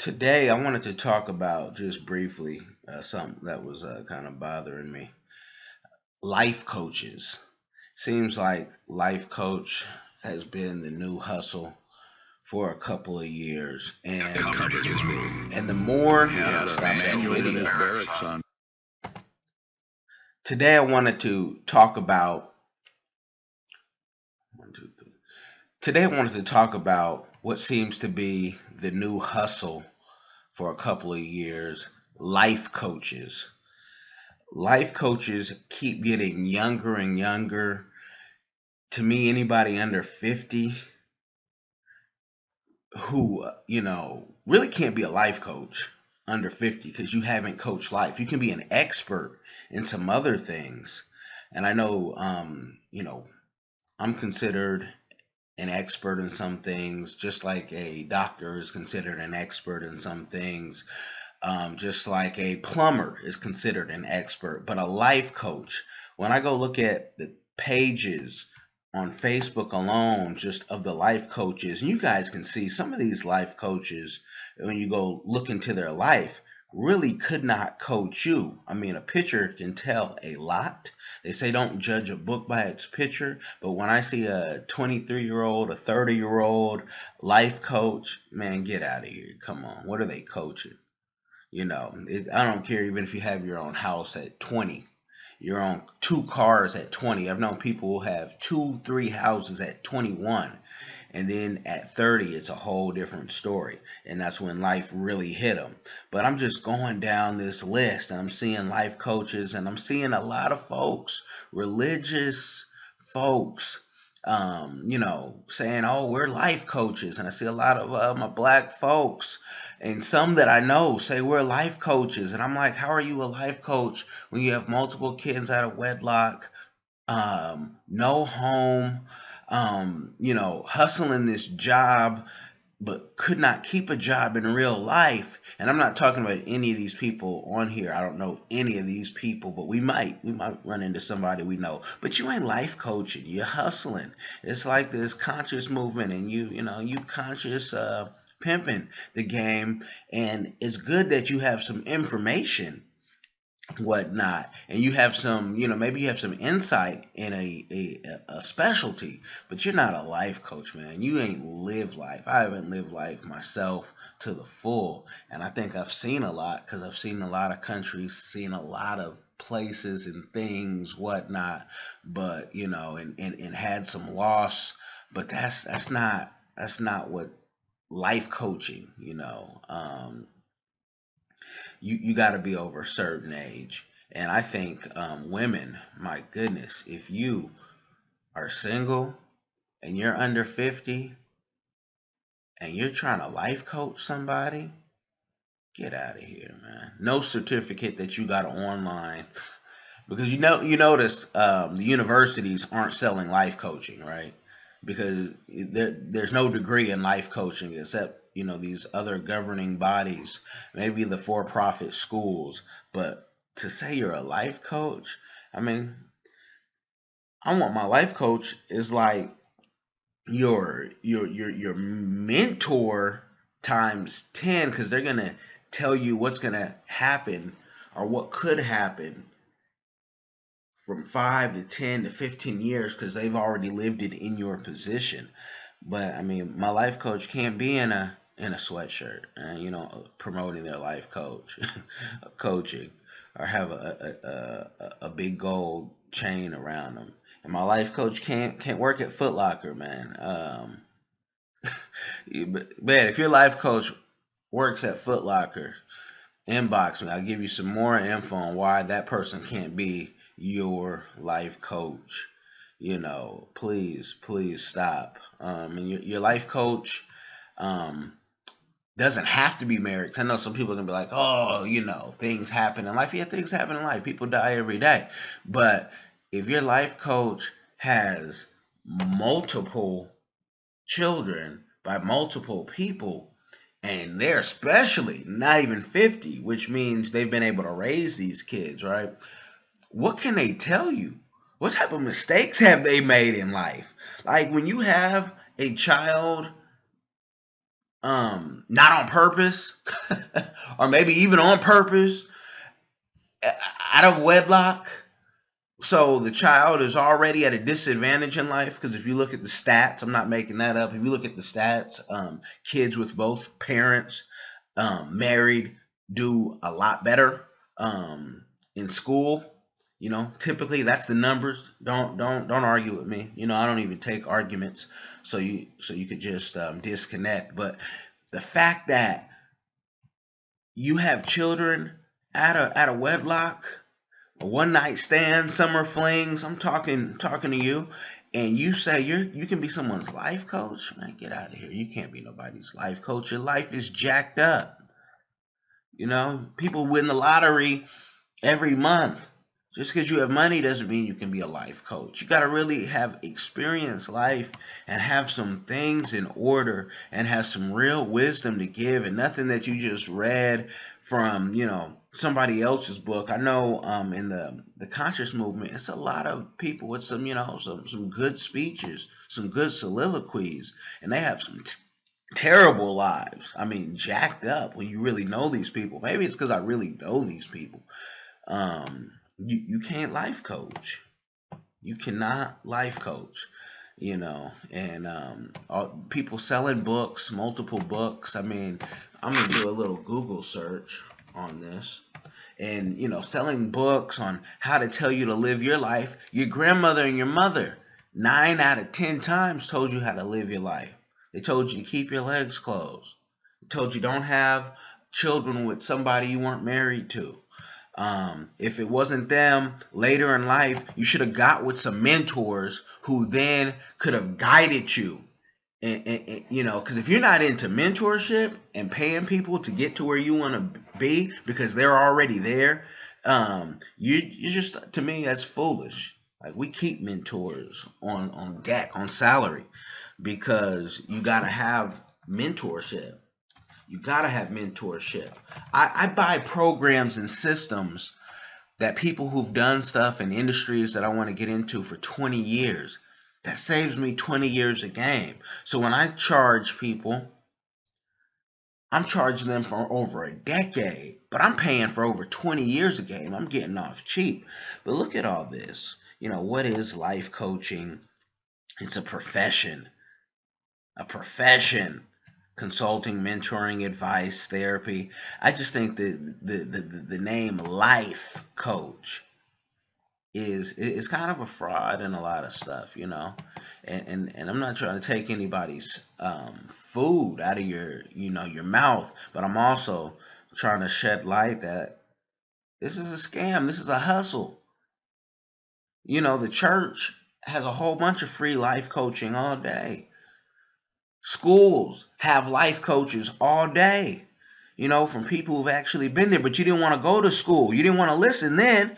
Today, I wanted to talk about just briefly something that was kind of bothering me. Life coaches. Seems like life coach has been the new hustle for a couple of years, and the more stop that video. Today, I wanted to talk about one, two, three. Today, I wanted to talk about what seems to be the new hustle for a couple of years. Life coaches. Life coaches keep getting younger and younger. To me, anybody under 50 who, really can't be a life coach under 50 because you haven't coached life. You can be an expert in some other things. And I know, I'm considered an expert in some things, just like a doctor is considered an expert in some things. Just like a plumber is considered an expert, but a life coach, when I go look at the pages on Facebook alone, just of the life coaches, and you guys can see some of these life coaches, when you go look into their life, really could not coach you. I mean, a picture can tell a lot. They say don't judge a book by its picture, but when I see a 23-year-old, a 30-year-old life coach, man, get out of here. Come on. What are they coaching? I don't care even if you have your own house at 20, your own two cars at 20. I've known people who have two, three houses at 21. And then at 30, it's a whole different story. And that's when life really hit them. But I'm just going down this list and I'm seeing life coaches and I'm seeing a lot of folks, religious folks, saying, oh, we're life coaches. And I see a lot of my black folks and some that I know say we're life coaches. And I'm like, how are you a life coach when you have multiple kids out of wedlock, no home, hustling this job, but could not keep a job in real life? And I'm not talking about any of these people on here. I don't know any of these people, but we might run into somebody we know. But you ain't life coaching. You're hustling. It's like this conscious movement, and you conscious pimping the game. And it's good that you have some information, whatnot, and you have some, maybe you have some insight in a specialty, but you're not a life coach, man. You ain't lived life. I haven't lived life myself to the full, and I think I've seen a lot because I've seen a lot of countries, seen a lot of places and things, whatnot, but and had some loss, but that's not what life coaching, you got to be over a certain age. And I think women, my goodness, if you are single and you're under 50 and you're trying to life coach somebody, get out of here, man. No certificate that you got online. Because you notice the universities aren't selling life coaching, right? Because there's no degree in life coaching except these other governing bodies, maybe the for-profit schools. But to say you're a life coach, I mean, I want my life coach is like your mentor times 10, because they're gonna tell you what's gonna happen or what could happen from 5 to 10 to 15 years because they've already lived it in your position. But I mean, my life coach can't be in a sweatshirt and promoting their life coach coaching, or have a big gold chain around them. And my life coach can't work at Foot Locker, man. Man, if your life coach works at Foot Locker, inbox me. I'll give you some more info on why that person can't be your life coach. Please stop. And your life coach doesn't have to be married. 'Cause I know some people are gonna be like, oh, things happen in life. Yeah, things happen in life. People die every day. But if your life coach has multiple children by multiple people, and they're especially not even 50, which means they've been able to raise these kids, right? What can they tell you? What type of mistakes have they made in life? Like when you have a child not on purpose, or maybe even on purpose, out of wedlock. So the child is already at a disadvantage in life, because if you look at the stats, I'm not making that up. If you look at the stats, kids with both parents married do a lot better in school. Typically that's the numbers. Don't argue with me. I don't even take arguments. So you could just disconnect. But the fact that you have children out of wedlock, a one night stand, summer flings, I'm talking to you, and you say you can be someone's life coach, man, get out of here. You can't be nobody's life coach. Your life is jacked up. People win the lottery every month. Just because you have money doesn't mean you can be a life coach. You got to really have experienced life and have some things in order and have some real wisdom to give, and nothing that you just read from, somebody else's book. I know in the conscious movement, it's a lot of people with some, some good speeches, some good soliloquies, and they have some terrible lives. I mean, jacked up when you really know these people. Maybe it's because I really know these people. You can't life coach. You cannot life coach, and people selling books, multiple books. I mean, I'm going to do a little Google search on this, and, selling books on how to tell you to live your life. Your grandmother and your mother, 9 out of 10 times, told you how to live your life. They told you to keep your legs closed. They told you don't have children with somebody you weren't married to. If it wasn't them later in life, you should have got with some mentors who then could have guided you. And because if you're not into mentorship and paying people to get to where you want to be because they're already there, you just, to me, that's foolish. Like, we keep mentors on deck, on salary, because you got to have mentorship. You got to have mentorship. I buy programs and systems that people who've done stuff in industries that I want to get into for 20 years. That saves me 20 years a game. So when I charge people, I'm charging them for over a decade, but I'm paying for over 20 years a game. I'm getting off cheap. But look at all this. What is life coaching? It's a profession. A profession. Consulting, mentoring, advice, therapy. I just think that the name life coach is kind of a fraud in a lot of stuff, and I'm not trying to take anybody's food out of your mouth, but I'm also trying to shed light that this is a scam. This is a hustle. The church has a whole bunch of free life coaching all day. Schools have life coaches all day, from people who've actually been there, but you didn't want to go to school. You didn't want to listen then.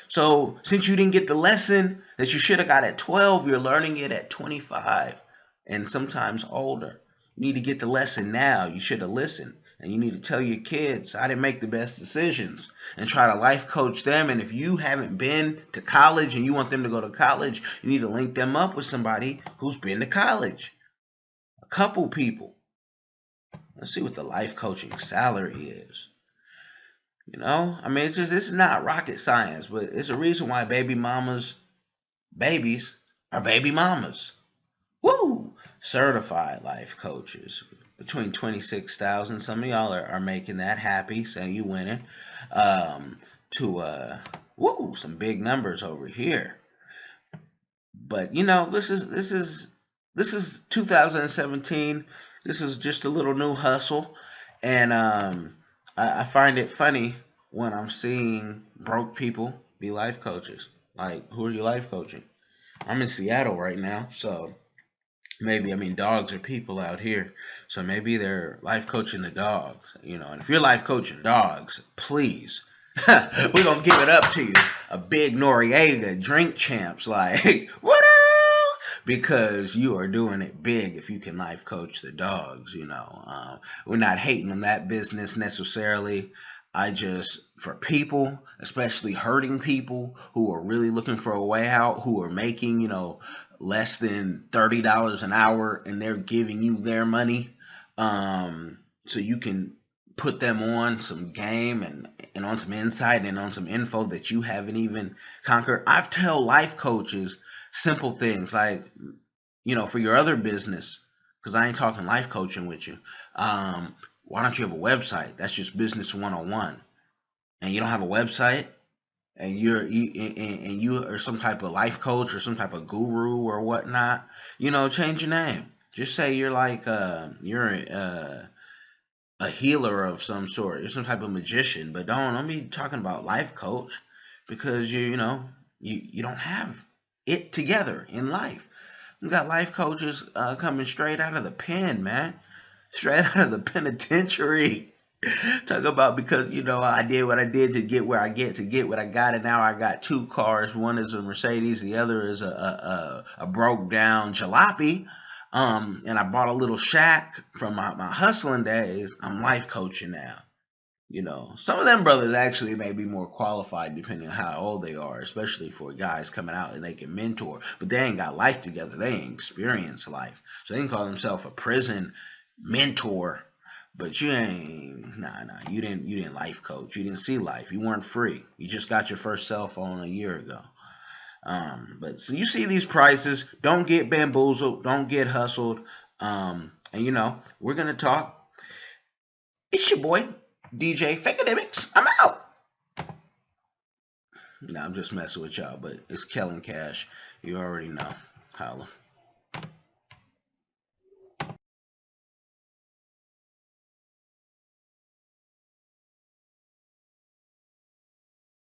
So since you didn't get the lesson that you should have got at 12, you're learning it at 25 and sometimes older. You need to get the lesson now. You should have listened. And you need to tell your kids, I didn't make the best decisions, and try to life coach them. And if you haven't been to college and you want them to go to college, you need to link them up with somebody who's been to college. Couple people. Let's see what the life coaching salary is. It's not rocket science, but it's a reason why babies are baby mamas. Woo! Certified life coaches. Between 26,000. Some of y'all are making that happy, saying you winning. Some big numbers over here. But this is 2017. This is just a little new hustle. And I find it funny when I'm seeing broke people be life coaches. Like, who are you life coaching? I'm in Seattle right now, so maybe, dogs are people out here. So maybe they're life coaching the dogs. And if you're life coaching dogs, please, we're going to give it up to you. A big Noriega, drink champs, like, what? Because you are doing it big if you can life coach the dogs, We're not hating on that business necessarily. For people, especially hurting people who are really looking for a way out, who are making, less than $30 an hour, and they're giving you their money, So you can put them on some game and on some insight and on some info that you haven't even conquered. I've tell life coaches simple things like, for your other business, because I ain't talking life coaching with you. Why don't you have a website? That's just business 101. And you don't have a website, and you are some type of life coach or some type of guru or whatnot, change your name. Just say you're like you're a healer of some sort. You're some type of magician, but don't be talking about life coach, because you don't have it together in life. We got life coaches coming straight out of the pen, man, straight out of the penitentiary. Talk about, because I did what I did to get where I get what I got, and now I got two cars. One is a Mercedes, the other is a broke down jalopy. And I bought a little shack from my hustling days. I'm life coaching now. Some of them brothers actually may be more qualified depending on how old they are, especially for guys coming out and they can mentor, but they ain't got life together. They ain't experienced life, so they can call themselves a prison mentor. But you ain't, nah. You didn't life coach. You didn't see life. You weren't free. You just got your first cell phone a year ago. But so you see these prices. Don't get bamboozled. Don't get hustled. And we're gonna talk. It's your boy DJ Fakeademics. I'm out. Nah, I'm just messing with y'all, but it's Kellen Cash. You already know. Holla.